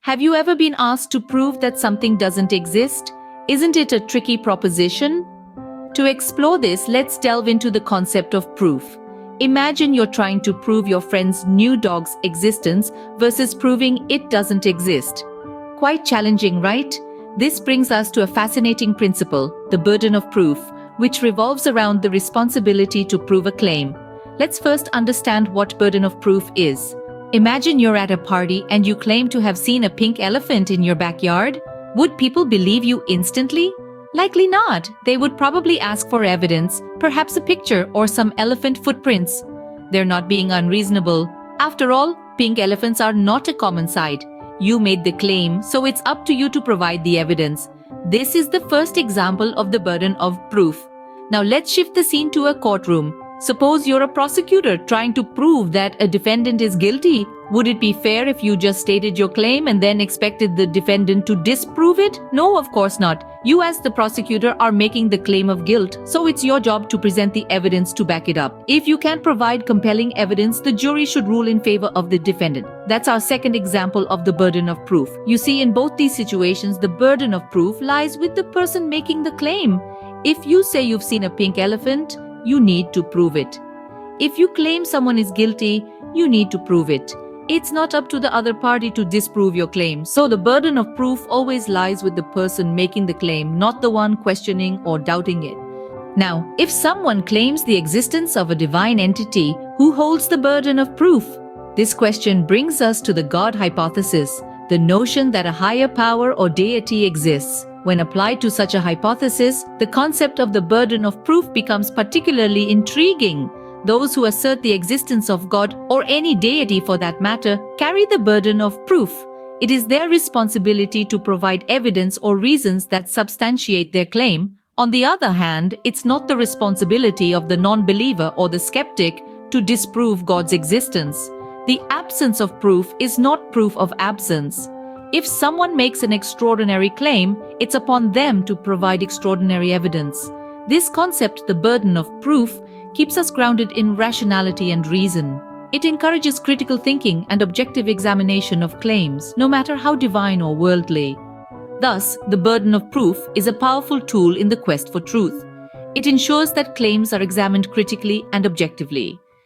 Have you ever been asked to prove that something doesn't exist? Isn't it a tricky proposition? To explore this, let's delve into the concept of proof. Imagine you're trying to prove your friend's new dog's existence versus proving it doesn't exist. Quite challenging, right? This brings us to a fascinating principle, the burden of proof, which revolves around the responsibility to prove a claim. Let's first understand what burden of proof is. Imagine you're at a party and you claim to have seen a pink elephant in your backyard. Would people believe you instantly? Likely not. They would probably ask for evidence, perhaps a picture or some elephant footprints. They're not being unreasonable. After all, pink elephants are not a common sight. You made the claim, so it's up to you to provide the evidence. This is the first example of the burden of proof. Now let's shift the scene to a courtroom. Suppose you're a prosecutor trying to prove that a defendant is guilty. Would it be fair if you just stated your claim and then expected the defendant to disprove it? No, of course not. You as the prosecutor are making the claim of guilt, so it's your job to present the evidence to back it up. If you can't provide compelling evidence, the jury should rule in favor of the defendant. That's our second example of the burden of proof. You see, in both these situations, the burden of proof lies with the person making the claim. If you say you've seen a pink elephant, you need to prove it. If you claim someone is guilty, you need to prove it. It's not up to the other party to disprove your claim. So the burden of proof always lies with the person making the claim, not the one questioning or doubting it. Now, if someone claims the existence of a divine entity, who holds the burden of proof? This question brings us to the God hypothesis, the notion that a higher power or deity exists. When applied to such a hypothesis, the concept of the burden of proof becomes particularly intriguing. Those who assert the existence of God, or any deity for that matter, carry the burden of proof. It is their responsibility to provide evidence or reasons that substantiate their claim. On the other hand, it's not the responsibility of the non-believer or the skeptic to disprove God's existence. The absence of proof is not proof of absence. If someone makes an extraordinary claim, it's upon them to provide extraordinary evidence. This concept, the burden of proof, keeps us grounded in rationality and reason. It encourages critical thinking and objective examination of claims, no matter how divine or worldly. Thus, the burden of proof is a powerful tool in the quest for truth. It ensures that claims are examined critically and objectively.